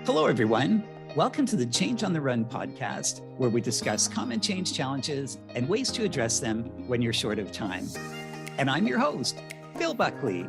Hello, everyone. Welcome to the Change on the Run podcast, where we discuss common change challenges and ways to address them when you're short of time. And I'm your host, Bill Buckley.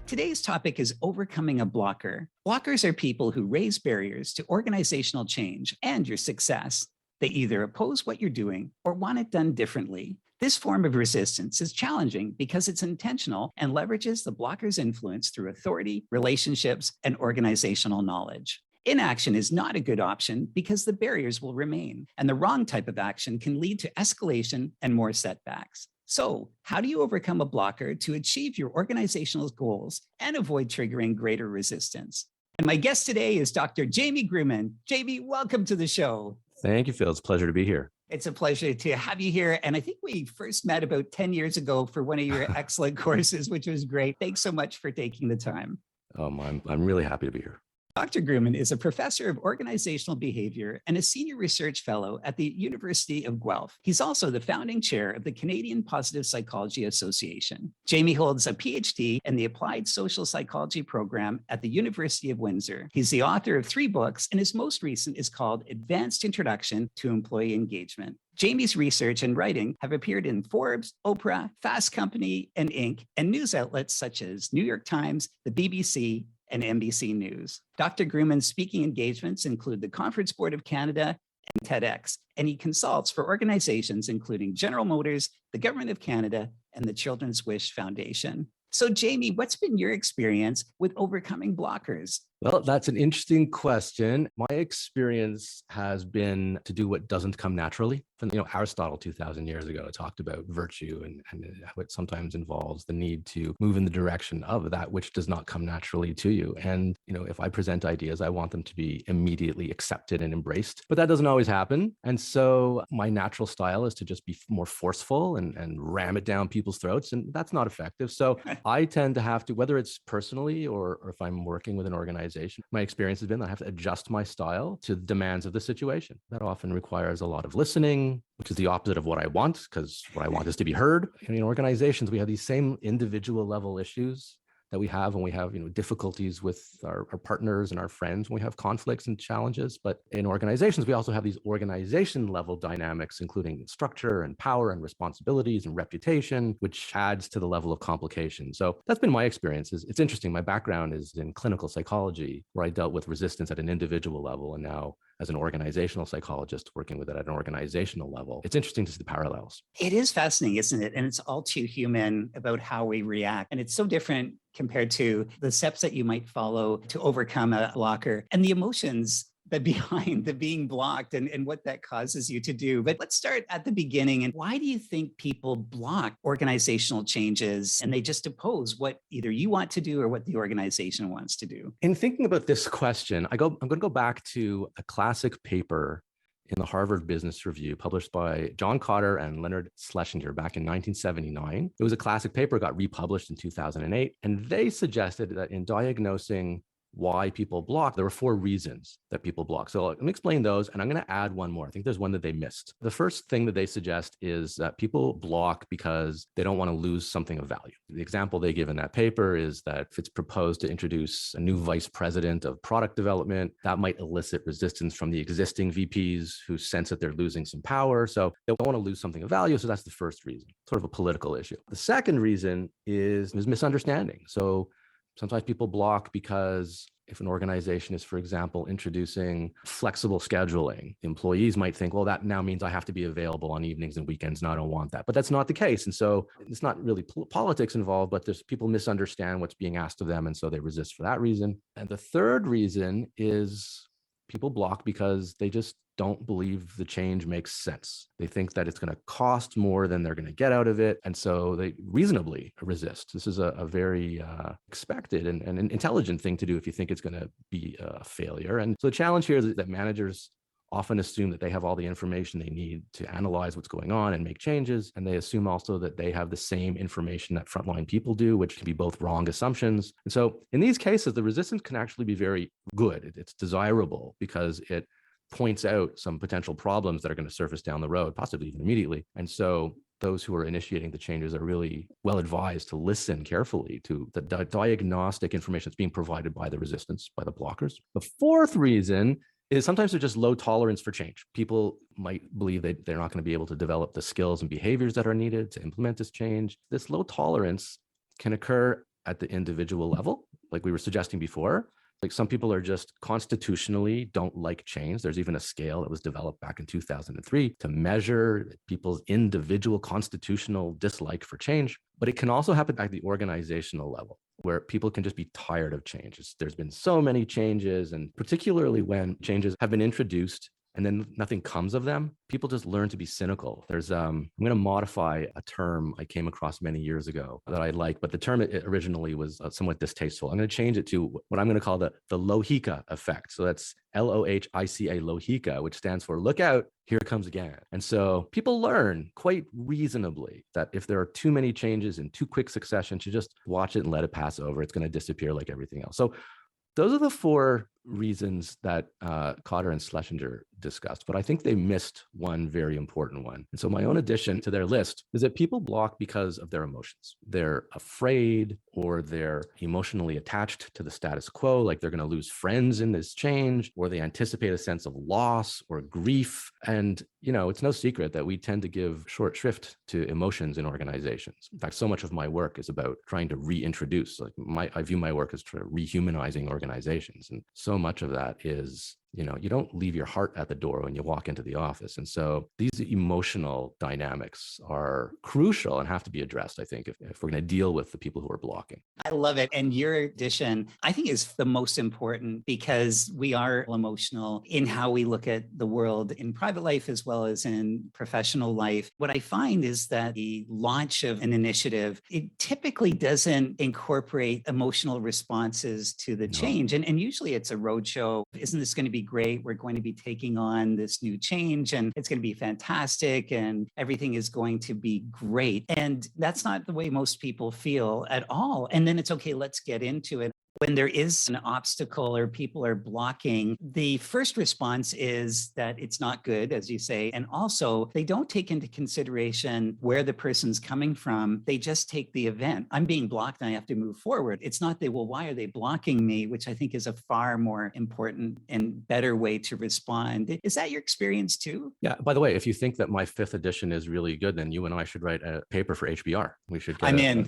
Today's topic is overcoming a blocker. Blockers are people who raise barriers to organizational change and your success. They either oppose what you're doing or want it done differently. This form of resistance is challenging because it's intentional and leverages the blocker's influence through authority, relationships, and organizational knowledge. Inaction is not a good option because the barriers will remain, and the wrong type of action can lead to escalation and more setbacks. So, how do you overcome a blocker to achieve your organizational goals and avoid triggering greater resistance? And my guest today is Dr. Jamie Gruman. Jamie, welcome to the show. Thank you, Phil. It's a pleasure to be here. It's a pleasure to have you here. And I think we first met about 10 years ago for one of your excellent courses, which was great. Thanks so much for taking the time. I'm really happy to be here. Dr. Gruman is a professor of organizational behavior and a senior research fellow at the University of Guelph. He's also the founding chair of the Canadian Positive Psychology Association. Jamie holds a PhD in the Applied Social Psychology program at the University of Windsor. He's the author of 3 books, and his most recent is called Advanced Introduction to Employee Engagement. Jamie's research and writing have appeared in Forbes, Oprah, Fast Company, and Inc., and news outlets such as New York Times, the BBC, and NBC News. Dr. Gruman's speaking engagements include the Conference Board of Canada and TEDx, and he consults for organizations including General Motors, the Government of Canada, and the Children's Wish Foundation. So, Jamie, what's been your experience with overcoming blockers? Well, that's an interesting question. My experience has been to do what doesn't come naturally. Aristotle 2,000 years ago talked about virtue and how it sometimes involves the need to move in the direction of that which does not come naturally to you. And, if I present ideas, I want them to be immediately accepted and embraced, but that doesn't always happen. And so my natural style is to just be more forceful and ram it down people's throats. And that's not effective. So I tend to have to, whether it's personally or if I'm working with an organization, my experience has been that I have to adjust my style to the demands of the situation. That often requires a lot of listening, which is the opposite of what I want, because what I want is to be heard. And in organizations, we have these same individual level issues that we have when we have difficulties with our partners and our friends, when we have conflicts and challenges. But in organizations, we also have these organization level dynamics, including structure and power and responsibilities and reputation, which adds to the level of complication. So that's been my experience. It's interesting. My background is in clinical psychology, where I dealt with resistance at an individual level, and now as an organizational psychologist working with it at an organizational level. It's interesting to see the parallels. It is fascinating, isn't it? And it's all too human about how we react. And it's so different compared to the steps that you might follow to overcome a blocker and the emotions that behind the being blocked and what that causes you to do. But let's start at the beginning. And why do you think people block organizational changes and they just oppose what either you want to do or what the organization wants to do? In thinking about this question, I'm going to go back to a classic paper in the Harvard Business Review published by John Cotter and Leonard Schlesinger back in 1979. It was a classic paper, got republished in 2008, and they suggested that in diagnosing why people block, there were 4 reasons that people block. So let me explain those, and I'm going to add one more. I think there's one that they missed. The first thing that they suggest is that people block because they don't want to lose something of value. The example they give in that paper is that if it's proposed to introduce a new vice president of product development, that might elicit resistance from the existing VPs who sense that they're losing some power. So they don't want to lose something of value. So that's the first reason, sort of a political issue. The second reason is misunderstanding. So sometimes people block because if an organization is, for example, introducing flexible scheduling, employees might think, well, that now means I have to be available on evenings and weekends, and I don't want that. But that's not the case. And so it's not really politics involved, but there's people misunderstand what's being asked of them, and so they resist for that reason. And the third reason is people block because they just don't believe the change makes sense. They think that it's going to cost more than they're going to get out of it. And so they reasonably resist. This is a very expected and an intelligent thing to do if you think it's going to be a failure. And so the challenge here is that managers often assume that they have all the information they need to analyze what's going on and make changes. And they assume also that they have the same information that frontline people do, which can be both wrong assumptions. And so in these cases, the resistance can actually be very good. It's desirable because it points out some potential problems that are going to surface down the road, possibly even immediately. And so those who are initiating the changes are really well advised to listen carefully to the diagnostic information that's being provided by the resistance, by the blockers. The fourth reason is sometimes there's just low tolerance for change. People might believe that they're not going to be able to develop the skills and behaviors that are needed to implement this change. This low tolerance can occur at the individual level, like we were suggesting before. Like some people are just constitutionally don't like change. There's even a scale that was developed back in 2003 to measure people's individual constitutional dislike for change. But it can also happen at the organizational level, where people can just be tired of changes. There's been so many changes, and particularly when changes have been introduced and then nothing comes of them, people just learn to be cynical. I'm going to modify a term I came across many years ago that I like, but the term originally was somewhat distasteful. I'm going to change it to what I'm going to call the Lohica effect. So that's Lohica, Lohica, which stands for look out, here it comes again. And so people learn quite reasonably that if there are too many changes in too quick succession, to just watch it and let it pass over. It's going to disappear like everything else. So those are the four reasons that Cotter and Schlesinger discussed, but I think they missed one very important one. And so my own addition to their list is that people block because of their emotions. They're afraid, or they're emotionally attached to the status quo, like they're going to lose friends in this change, or they anticipate a sense of loss or grief. And, it's no secret that we tend to give short shrift to emotions in organizations. In fact, so much of my work is about trying to reintroduce, I view my work as rehumanizing organizations. And so much of that is, you don't leave your heart at the door when you walk into the office. And so these emotional dynamics are crucial and have to be addressed, I think, if we're going to deal with the people who are blocking. I love it. And your addition, I think, is the most important, because we are emotional in how we look at the world in private life as well as in professional life. What I find is that the launch of an initiative, it typically doesn't incorporate emotional responses to the change. And usually it's a roadshow. Isn't this going to be great? We're going to be taking on this new change and it's going to be fantastic and everything is going to be great. And that's not the way most people feel at all. And then it's okay, let's get into it. When there is an obstacle or people are blocking, the first response is that it's not good, as you say. And also, they don't take into consideration where the person's coming from. They just take the event. I'm being blocked and I have to move forward. It's not why are they blocking me? Which I think is a far more important and better way to respond. Is that your experience too? Yeah. By the way, if you think that my 5th edition is really good, then you and I should write a paper for HBR. We should get I'm in.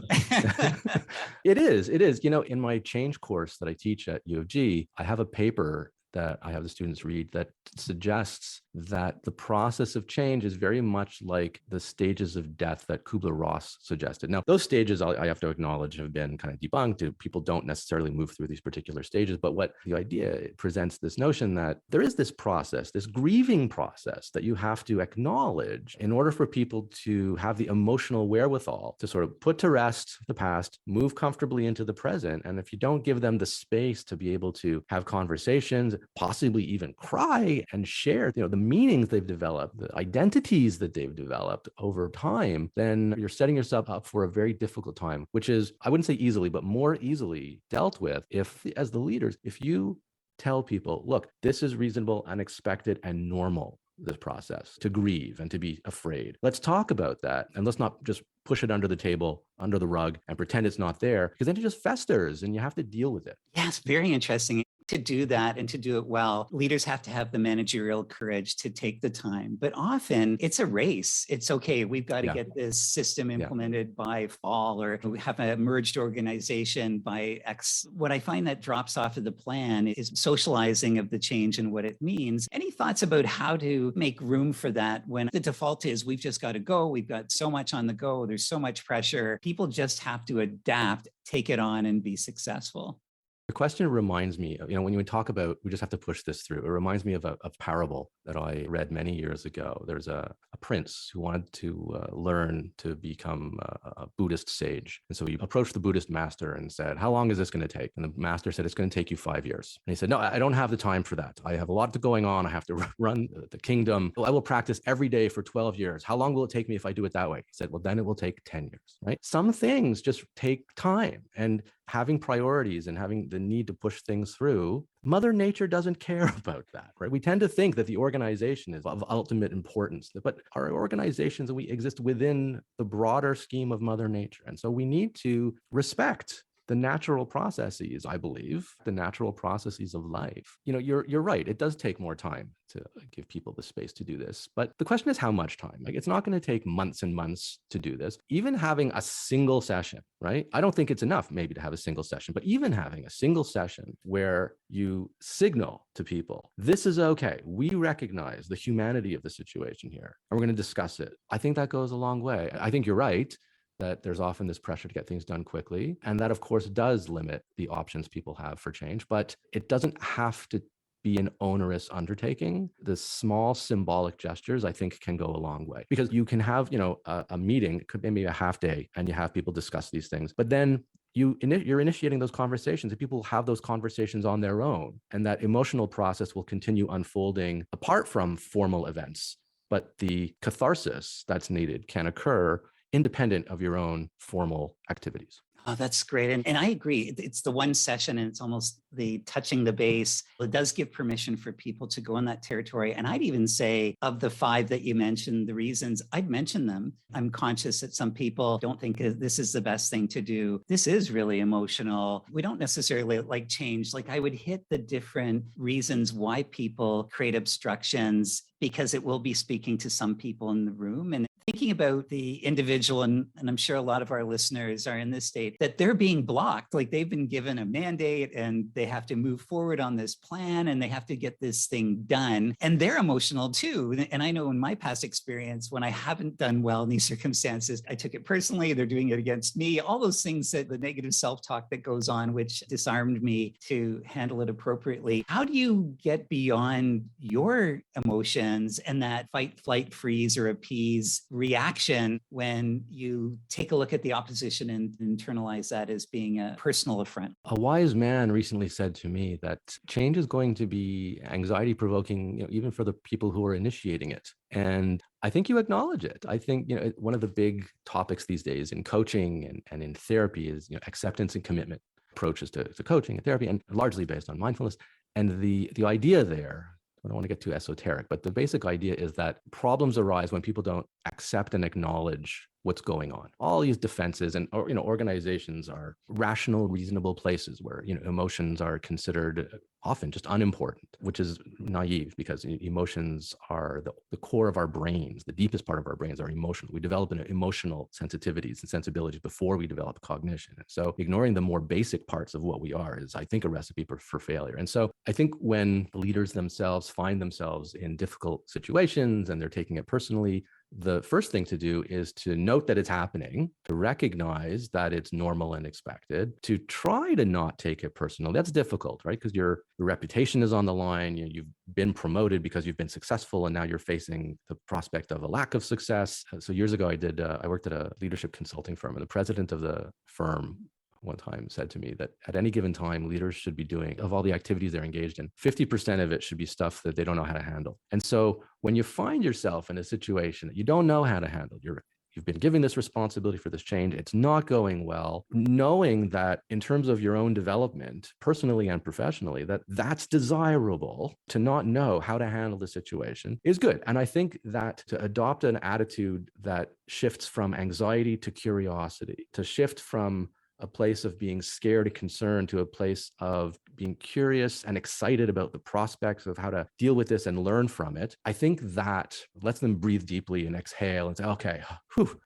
It is. In my change course that I teach at U of G, I have a paper that I have the students read that suggests that the process of change is very much like the stages of death that Kubler-Ross suggested. Now, those stages, I have to acknowledge, have been kind of debunked. People don't necessarily move through these particular stages, but what the idea presents this notion that there is this process, this grieving process that you have to acknowledge in order for people to have the emotional wherewithal to sort of put to rest the past, move comfortably into the present. And if you don't give them the space to be able to have conversations, possibly even cry and share, the meanings they've developed, the identities that they've developed over time, then you're setting yourself up for a very difficult time, which is, I wouldn't say easily, but more easily dealt with if, as the leaders, if you tell people, look, this is reasonable and expected and normal, this process, to grieve and to be afraid. Let's talk about that. And let's not just push it under the table, under the rug, and pretend it's not there, because then it just festers and you have to deal with it. Yes, very interesting. To do that and to do it well, leaders have to have the managerial courage to take the time. But often it's a race. It's okay, we've got to get this system implemented by fall, or we have a merged organization by X. What I find that drops off of the plan is socializing of the change and what it means. Any thoughts about how to make room for that when the default is we've just got to go, we've got so much on the go, there's so much pressure. People just have to adapt, take it on, and be successful. The question reminds me, when you talk about, we just have to push this through, it reminds me of a parable that I read many years ago. There's a prince who wanted to learn to become a Buddhist sage. And so he approached the Buddhist master and said, how long is this going to take? And the master said, it's going to take you 5 years. And he said, no, I don't have the time for that. I have a lot going on. I have to run the kingdom. I will practice every day for 12 years. How long will it take me if I do it that way? He said, well, then it will take 10 years, right? Some things just take time, and having priorities and having the need to push things through, Mother Nature doesn't care about that, right? We tend to think that the organization is of ultimate importance, but our organizations, we exist within the broader scheme of Mother Nature. And so we need to respect the natural processes, I believe, the natural processes of life. You're right. It does take more time to give people the space to do this. But the question is how much time? Like, it's not going to take months and months to do this. Even having a single session, right? I don't think it's enough maybe to have a single session, but even having a single session where you signal to people, this is okay. We recognize the humanity of the situation here, and we're going to discuss it. I think that goes a long way. I think you're right that there's often this pressure to get things done quickly. And that, of course, does limit the options people have for change, but it doesn't have to be an onerous undertaking. The small symbolic gestures, I think, can go a long way, because you can have, a meeting, it could be maybe a half day, and you have people discuss these things, but then you're initiating those conversations, and people have those conversations on their own. And that emotional process will continue unfolding apart from formal events. But the catharsis that's needed can occur independent of your own formal activities. Oh, that's great. And I agree. It's the one session and it's almost the touching the base. It does give permission for people to go in that territory. And I'd even say of the 5 that you mentioned, the reasons, I'd mention them. I'm conscious that some people don't think this is the best thing to do. This is really emotional. We don't necessarily like change. Like, I would hit the different reasons why people create obstructions, because it will be speaking to some people in the room. And thinking about the individual, and I'm sure a lot of our listeners are in this state, that they're being blocked, like they've been given a mandate and they have to move forward on this plan and they have to get this thing done. And they're emotional too. And I know in my past experience, when I haven't done well in these circumstances, I took it personally, they're doing it against me, all those things, that the negative self-talk that goes on, which disarmed me to handle it appropriately. How do you get beyond your emotions and that fight, flight, freeze, or appease reaction when you take a look at the opposition and internalize that as being a personal affront? A wise man recently said to me that change is going to be anxiety provoking, even for the people who are initiating it. And I think you acknowledge it. I think, one of the big topics these days in coaching and in therapy is, acceptance and commitment approaches to coaching and therapy, and largely based on mindfulness. And the idea there, I don't want to get too esoteric, but the basic idea is that problems arise when people don't accept and acknowledge what's going on. All these defenses and organizations are rational, reasonable places where emotions are considered often just unimportant, which is naive, because emotions are the core of our brains. The deepest part of our brains are emotional. We develop emotional sensitivities and sensibilities before we develop cognition. And so ignoring the more basic parts of what we are is, I think, a recipe for failure. And so I think when leaders themselves find themselves in difficult situations and they're taking it personally, the first thing to do is to note that it's happening, to recognize that it's normal and expected, to try to not take it personal. That's difficult, right? Because your reputation is on the line. You've been promoted because you've been successful, and now you're facing the prospect of a lack of success. So years ago, I worked at a leadership consulting firm, and the president of the firm one time said to me that at any given time, leaders should be doing, of all the activities they're engaged in, 50% of it should be stuff that they don't know how to handle. And so when you find yourself in a situation that you don't know how to handle, you've been given this responsibility for this change, it's not going well, knowing that in terms of your own development, personally and professionally, that's desirable, to not know how to handle the situation is good. And I think that to adopt an attitude that shifts from anxiety to curiosity, to shift from a place of being scared and concerned to a place of being curious and excited about the prospects of how to deal with this and learn from it, I think that lets them breathe deeply and exhale and say, okay,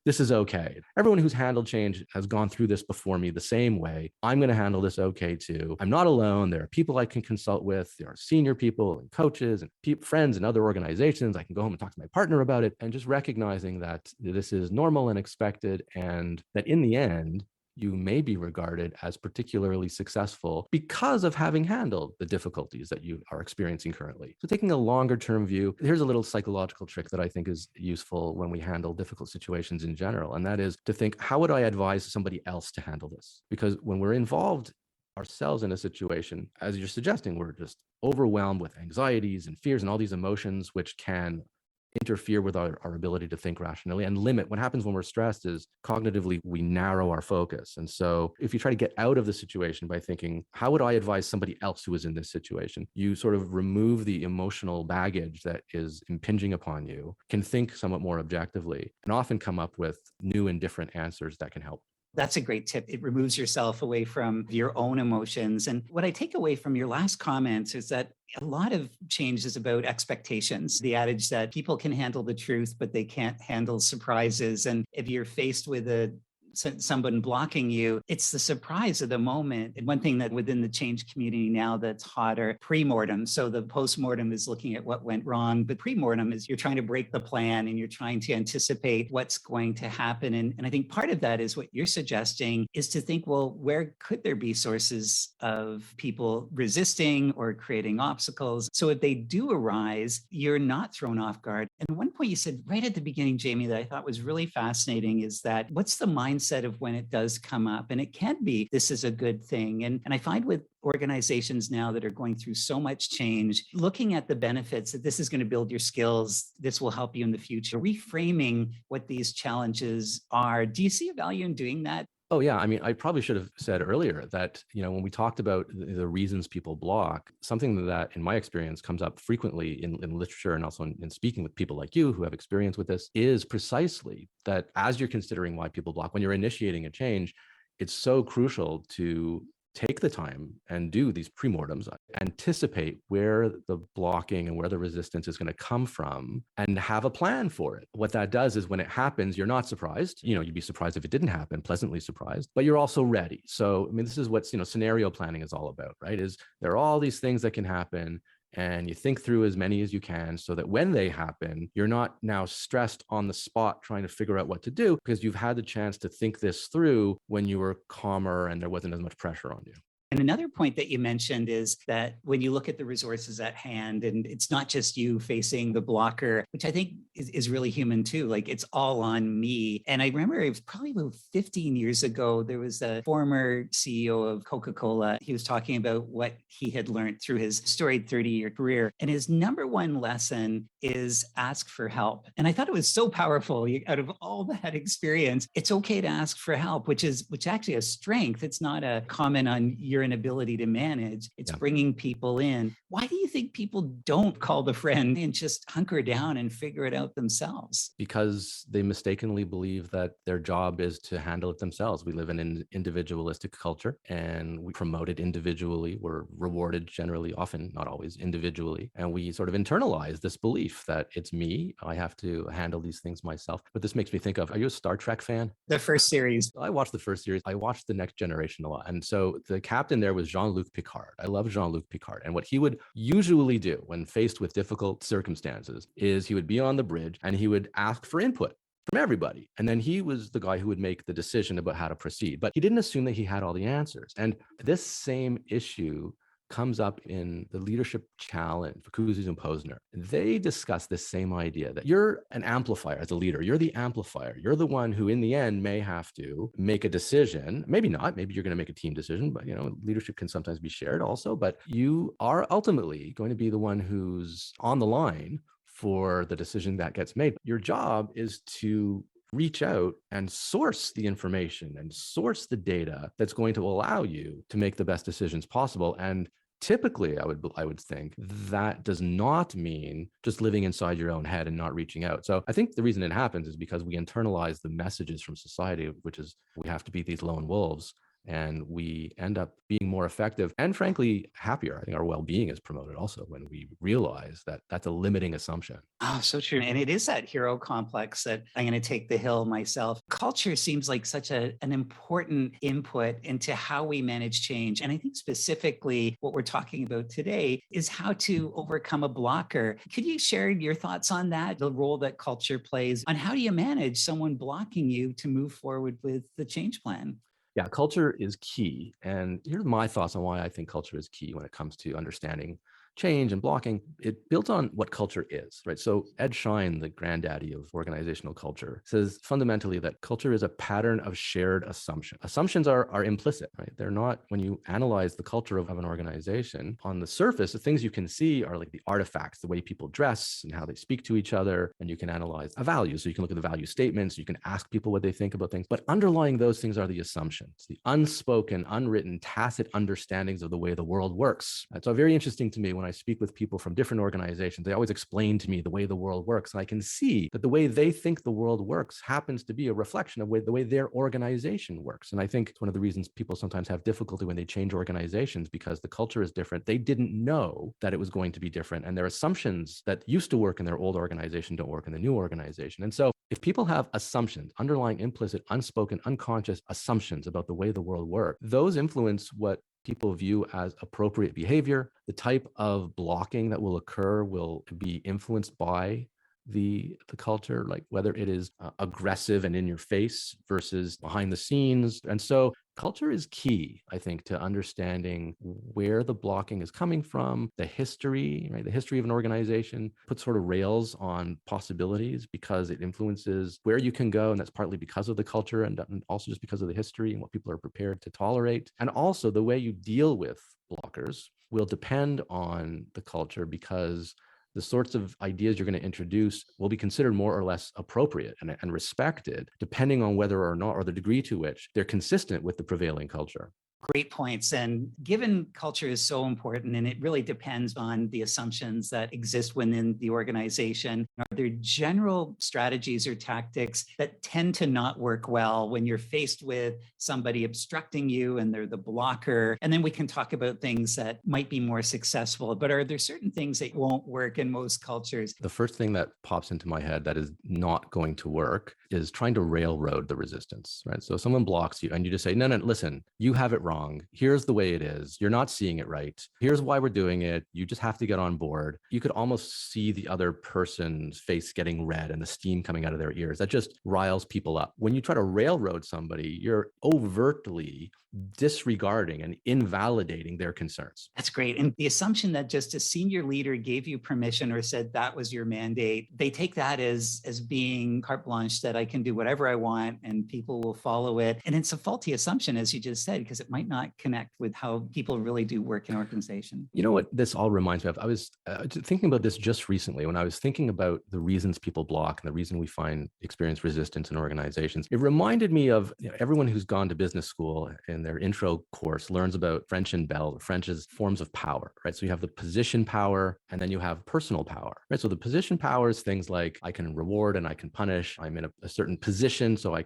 this is okay. Everyone who's handled change has gone through this before me the same way. I'm going to handle this okay too. I'm not alone. There are people I can consult with. There are senior people and coaches and friends and other organizations. I can go home and talk to my partner about it, and just recognizing that this is normal and expected, and that in the end, you may be regarded as particularly successful because of having handled the difficulties that you are experiencing currently. So taking a longer term view, here's a little psychological trick that I think is useful when we handle difficult situations in general. And that is to think, how would I advise somebody else to handle this? Because when we're involved ourselves in a situation, as you're suggesting, we're just overwhelmed with anxieties and fears and all these emotions, which can interfere with our ability to think rationally and limit. What happens when we're stressed is cognitively we narrow our focus. And so if you try to get out of the situation by thinking, how would I advise somebody else who is in this situation? You sort of remove the emotional baggage that is impinging upon you, can think somewhat more objectively, and often come up with new and different answers that can help. That's a great tip. It removes yourself away from your own emotions. And what I take away from your last comments is that a lot of change is about expectations. The adage that people can handle the truth, but they can't handle surprises. And if you're faced with someone blocking you, it's the surprise of the moment. And one thing that within the change community now that's hotter, premortem. So the postmortem is looking at what went wrong, but premortem is you're trying to break the plan and you're trying to anticipate what's going to happen. And I think part of that is what you're suggesting is to think, well, where could there be sources of people resisting or creating obstacles? So if they do arise, you're not thrown off guard. And one point you said right at the beginning, Jamie, that I thought was really fascinating is that what's the mindset of when it does come up? And it can be, this is a good thing. And I find with organizations now that are going through so much change, looking at the benefits that this is going to build your skills, this will help you in the future, reframing what these challenges are. Do you see a value in doing that? Oh, yeah. I mean, I probably should have said earlier that, when we talked about the reasons people block, something that in my experience comes up frequently in literature and also in speaking with people like you who have experience with this is precisely that as you're considering why people block, when you're initiating a change, it's so crucial to take the time and do these premortems, anticipate where the blocking and where the resistance is going to come from and have a plan for it. What that does is when it happens, you're not surprised. You'd be surprised if it didn't happen, pleasantly surprised, but you're also ready. So, I mean, this is what, scenario planning is all about, right? Is there are all these things that can happen and you think through as many as you can so that when they happen, you're not now stressed on the spot trying to figure out what to do because you've had the chance to think this through when you were calmer and there wasn't as much pressure on you. And another point that you mentioned is that when you look at the resources at hand, and it's not just you facing the blocker, which I think is really human too, like it's all on me. And I remember it was probably about 15 years ago, there was a former CEO of Coca-Cola. He was talking about what he had learned through his storied 30-year career. And his number one lesson is ask for help. And I thought it was so powerful. Out of all that experience, it's okay to ask for help, which actually a strength. It's not a comment on your inability to manage. It's bringing people in. Why do you think people don't call the friend and just hunker down and figure it out themselves? Because they mistakenly believe that their job is to handle it themselves. We live in an individualistic culture and we promote it individually. We're rewarded generally, often, not always, individually. And we sort of internalize this belief that it's me, I have to handle these things myself. But this makes me think of, are you a Star Trek fan? The first series. I watched the first series. I watched The Next Generation a lot. And so the captain there was Jean-Luc Picard. I love Jean-Luc Picard. And what he would usually do when faced with difficult circumstances is he would be on the bridge and he would ask for input from everybody. And then he was the guy who would make the decision about how to proceed. But he didn't assume that he had all the answers. And this same issue comes up in the leadership challenge for Cousy and Posner. They discuss this same idea that you're an amplifier as a leader. You're the amplifier. You're the one who in the end may have to make a decision. Maybe not. Maybe you're going to make a team decision, but leadership can sometimes be shared also. But you are ultimately going to be the one who's on the line for the decision that gets made. Your job is to reach out and source the information and source the data that's going to allow you to make the best decisions possible. And typically, I would think that does not mean just living inside your own head and not reaching out. So I think the reason it happens is because we internalize the messages from society, which is we have to be these lone wolves. And we end up being more effective and frankly, happier. I think our well-being is promoted also when we realize that that's a limiting assumption. Oh, so true. And it is that hero complex that I'm going to take the hill myself. Culture seems like such an important input into how we manage change. And I think specifically what we're talking about today is how to overcome a blocker. Could you share your thoughts on that, the role that culture plays on how do you manage someone blocking you to move forward with the change plan? Yeah, culture is key. And here's my thoughts on why I think culture is key when it comes to understanding change and blocking, it builds on what culture is, right? So Ed Schein, the granddaddy of organizational culture, says fundamentally that culture is a pattern of shared assumption. Assumptions are implicit, right? They're not, when you analyze the culture of an organization, on the surface, the things you can see are like the artifacts, the way people dress and how they speak to each other. And you can analyze a value. So you can look at the value statements, you can ask people what they think about things, but underlying those things are the assumptions, the unspoken, unwritten, tacit understandings of the way the world works. And so very interesting to me when I speak with people from different organizations, they always explain to me the way the world works. And I can see that the way they think the world works happens to be a reflection of the way their organization works. And I think it's one of the reasons people sometimes have difficulty when they change organizations, because the culture is different. They didn't know that it was going to be different. And their assumptions that used to work in their old organization don't work in the new organization. And so if people have assumptions, underlying implicit, unspoken, unconscious assumptions about the way the world works, those influence what people view as appropriate behavior. The type of blocking that will occur will be influenced by the culture, like whether it is aggressive and in your face versus behind the scenes. And so culture is key, I think, to understanding where the blocking is coming from, the history, right? The history of an organization puts sort of rails on possibilities because it influences where you can go. And that's partly because of the culture and also just because of the history and what people are prepared to tolerate. And also the way you deal with blockers will depend on the culture, because the sorts of ideas you're going to introduce will be considered more or less appropriate and respected, depending on whether or not, or the degree to which they're consistent with the prevailing culture. Great points. And given culture is so important, and it really depends on the assumptions that exist within the organization, are there general strategies or tactics that tend to not work well when you're faced with somebody obstructing you and they're the blocker? And then we can talk about things that might be more successful, but are there certain things that won't work in most cultures? The first thing that pops into my head that is not going to work is trying to railroad the resistance, right? So someone blocks you and you just say, no, listen, you have it wrong. Here's the way it is. You're not seeing it right. Here's why we're doing it. You just have to get on board. You could almost see the other person's face getting red and the steam coming out of their ears. That just riles people up. When you try to railroad somebody, you're overtly disregarding and invalidating their concerns. That's great. And the assumption that just a senior leader gave you permission or said that was your mandate, they take that as being carte blanche, that I can do whatever I want and people will follow it. And it's a faulty assumption, as you just said, because it might not connect with how people really do work in organization. You know what this all reminds me of? I was thinking about this just recently when I was thinking about the reasons people block and the reason we experience resistance in organizations. It reminded me of everyone who's gone to business school in their intro course learns about French and Bell, French's forms of power, right? So you have the position power and then you have personal power, right? So the position power is things like I can reward and I can punish. I'm in a certain position, so I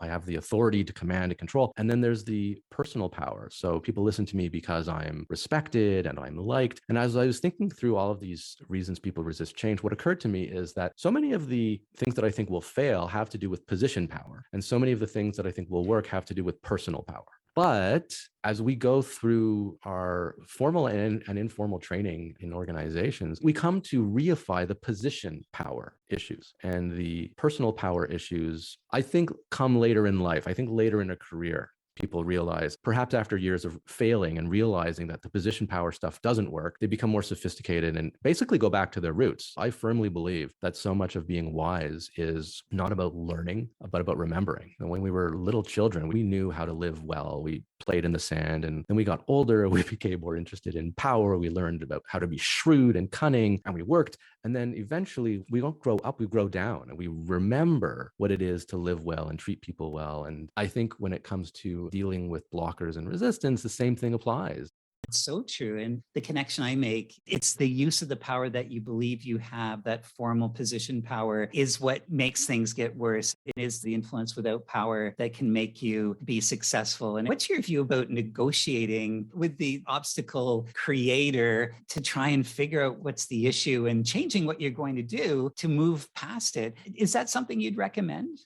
have the authority to command and control. And then there's the personal power. So people listen to me because I'm respected and I'm liked. And as I was thinking through all of these reasons people resist change, what occurred to me is that so many of the things that I think will fail have to do with position power. And so many of the things that I think will work have to do with personal power. But as we go through our formal and informal training in organizations, we come to reify the position power issues, and the personal power issues, I think, come later in life. I think later in a career, people realize, perhaps after years of failing and realizing that the position power stuff doesn't work, they become more sophisticated and basically go back to their roots. I firmly believe that so much of being wise is not about learning, but about remembering. And when we were little children, we knew how to live well. We played in the sand, and then we got older, we became more interested in power. We learned about how to be shrewd and cunning, and we worked. And then eventually we don't grow up, we grow down, and we remember what it is to live well and treat people well. And I think when it comes to dealing with blockers and resistance, the same thing applies. It's so true. And the connection I make, it's the use of the power that you believe you have, that formal position power, is what makes things get worse. It is the influence without power that can make you be successful. And what's your view about negotiating with the obstacle creator to try and figure out what's the issue and changing what you're going to do to move past it? Is that something you'd recommend?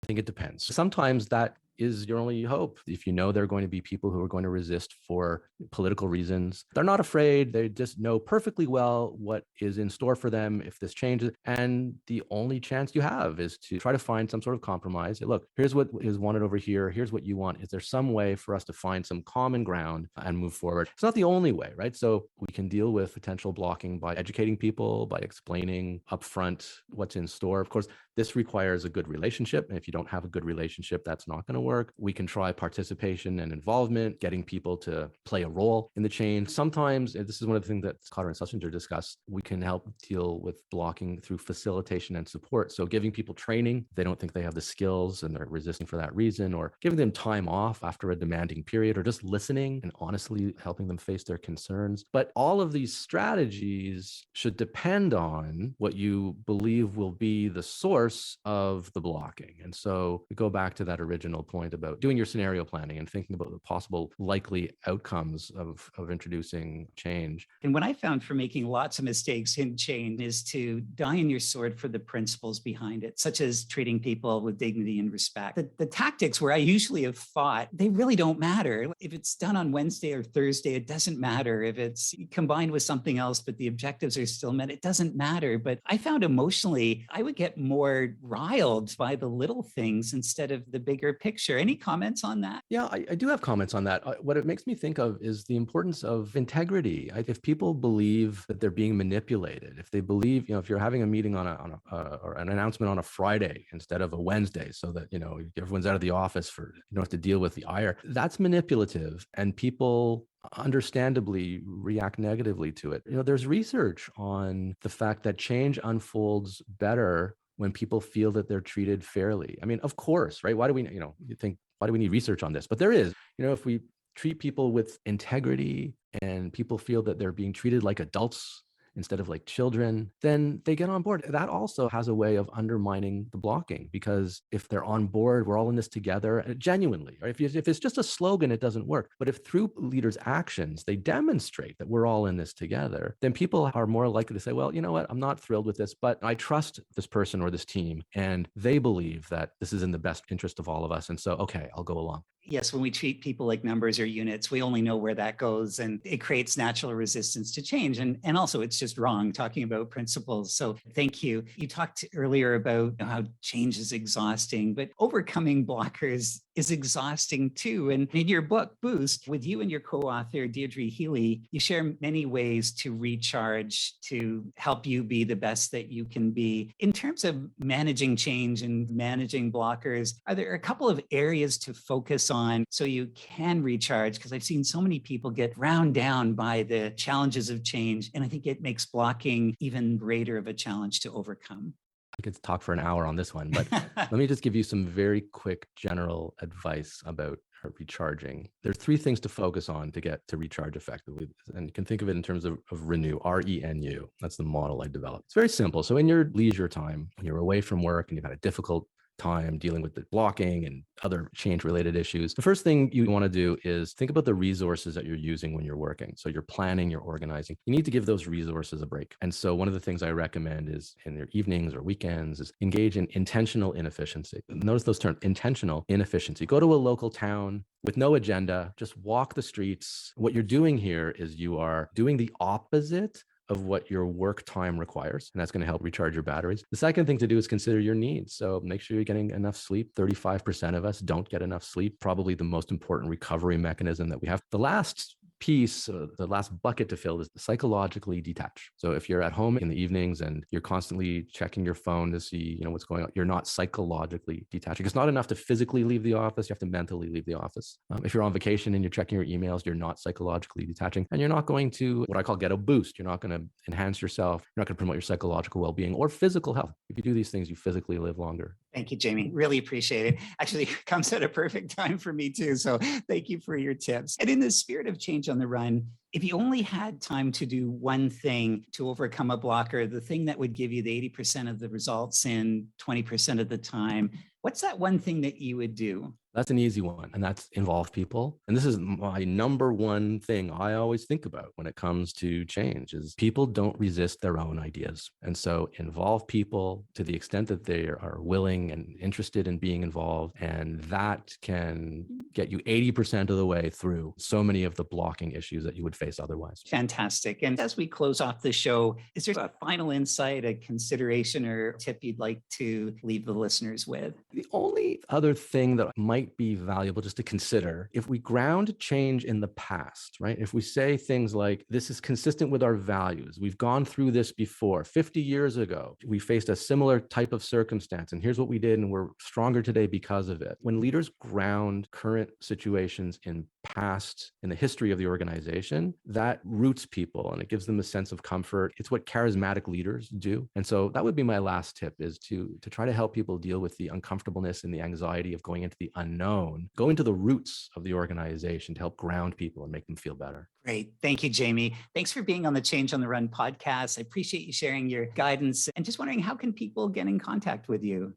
I think it depends. Sometimes that is your only hope. If you know there are going to be people who are going to resist for political reasons, they're not afraid. They just know perfectly well what is in store for them if this changes. And the only chance you have is to try to find some sort of compromise. Look, here's what is wanted over here. Here's what you want. Is there some way for us to find some common ground and move forward? It's not the only way, right? So we can deal with potential blocking by educating people, by explaining upfront what's in store. Of course, this requires a good relationship. And if you don't have a good relationship, that's not going to work. We can try participation and involvement, getting people to play a role in the change. Sometimes, and this is one of the things that Cotter and Schlesinger discussed, we can help deal with blocking through facilitation and support. So giving people training, they don't think they have the skills and they're resisting for that reason, or giving them time off after a demanding period, or just listening and honestly helping them face their concerns. But all of these strategies should depend on what you believe will be the source of the blocking. And so we go back to that original point about doing your scenario planning and thinking about the possible likely outcomes of introducing change. And what I found for making lots of mistakes in change is to die on your sword for the principles behind it, such as treating people with dignity and respect. The tactics where I usually have fought, they really don't matter. If it's done on Wednesday or Thursday, it doesn't matter. If it's combined with something else, but the objectives are still met, it doesn't matter. But I found emotionally, I would get more riled by the little things instead of the bigger picture. Any comments on that? Yeah, I do have comments on that. What it makes me think of is the importance of integrity. If people believe that they're being manipulated, if they believe, if you're having a meeting or an announcement on a Friday instead of a Wednesday, so that everyone's out of the office you don't have to deal with the ire, that's manipulative, and people understandably react negatively to it. There's research on the fact that change unfolds better when people feel that they're treated fairly. I mean, of course, right? Why do we need research on this? But there is, if we treat people with integrity and people feel that they're being treated like adults instead of like children, then they get on board. That also has a way of undermining the blocking, because if they're on board, we're all in this together genuinely. Right? If it's just a slogan, it doesn't work. But if through leaders' actions, they demonstrate that we're all in this together, then people are more likely to say, well, you know what, I'm not thrilled with this, but I trust this person or this team, and they believe that this is in the best interest of all of us. And so, okay, I'll go along. Yes, when we treat people like numbers or units, we only know where that goes, and it creates natural resistance to change. And also, it's just wrong talking about principles. So thank you. You talked earlier about how change is exhausting, but overcoming blockers is exhausting too. And in your book, Boost, with you and your co-author, Deirdre Healy, you share many ways to recharge, to help you be the best that you can be. In terms of managing change and managing blockers, are there a couple of areas to focus on so you can recharge? Because I've seen so many people get ground down by the challenges of change, and I think it makes blocking even greater of a challenge to overcome. I could talk for an hour on this one, but let me just give you some very quick general advice about recharging. There's three things to focus on to get to recharge effectively. And you can think of it in terms of renew, RENU. That's the model I developed. It's very simple. So in your leisure time, when you're away from work and you've had a difficult time dealing with the blocking and other change related issues, the first thing you want to do is think about the resources that you're using when you're working. So you're planning, you're organizing. You need to give those resources a break. And so one of the things I recommend is in your evenings or weekends is engage in intentional inefficiency. Notice those terms, intentional inefficiency. Go to a local town with no agenda, just walk the streets. What you're doing here is you are doing the opposite of what your work time requires, and that's going to help recharge your batteries. The second thing to do is consider your needs. So make sure you're getting enough sleep. 35% of us don't get enough sleep, probably the most important recovery mechanism that we have. The last piece, the last bucket to fill is psychologically detach. So if you're at home in the evenings and you're constantly checking your phone to see, what's going on, you're not psychologically detaching. It's not enough to physically leave the office. You have to mentally leave the office. If you're on vacation and you're checking your emails, you're not psychologically detaching, and you're not going to what I call get a boost. You're not going to enhance yourself. You're not going to promote your psychological well-being or physical health. If you do these things, you physically live longer. Thank you, Jamie. Really appreciate it. Actually, it comes at a perfect time for me too. So thank you for your tips. And in the spirit of change on the run, if you only had time to do one thing to overcome a blocker, the thing that would give you the 80% of the results in 20% of the time, what's that one thing that you would do? That's an easy one, and that's involve people. And this is my number one thing I always think about when it comes to change is people don't resist their own ideas. And so involve people to the extent that they are willing and interested in being involved. And that can get you 80% of the way through so many of the blocking issues that you would face otherwise. Fantastic. And as we close off the show, is there a final insight, a consideration, or tip you'd like to leave the listeners with? The only other thing that might be valuable just to consider, if we ground change in the past, right? If we say things like, this is consistent with our values, we've gone through this before, 50 years ago, we faced a similar type of circumstance, and here's what we did, and we're stronger today because of it. When leaders ground current situations in the history of the organization, that roots people and it gives them a sense of comfort. It's what charismatic leaders do. And so that would be my last tip, is to try to help people deal with the uncomfortableness and the anxiety of going into the unknown, go into the roots of the organization to help ground people and make them feel better. Great. Thank you, Jamie. Thanks for being on the Change on the Run podcast. I appreciate you sharing your guidance, and just wondering, how can people get in contact with you?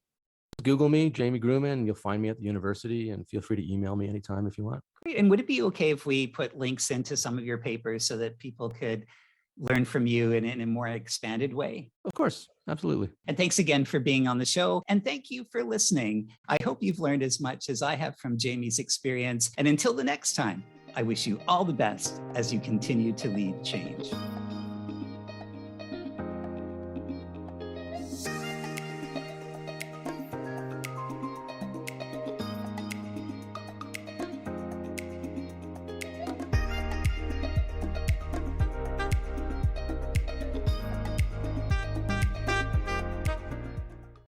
Google me, Jamie Gruman, and you'll find me at the university, and feel free to email me anytime if you want. Great. And would it be okay if we put links into some of your papers so that people could learn from you in a more expanded way? Of course, absolutely. And thanks again for being on the show. And thank you for listening. I hope you've learned as much as I have from Jamie's experience. And until the next time, I wish you all the best as you continue to lead change.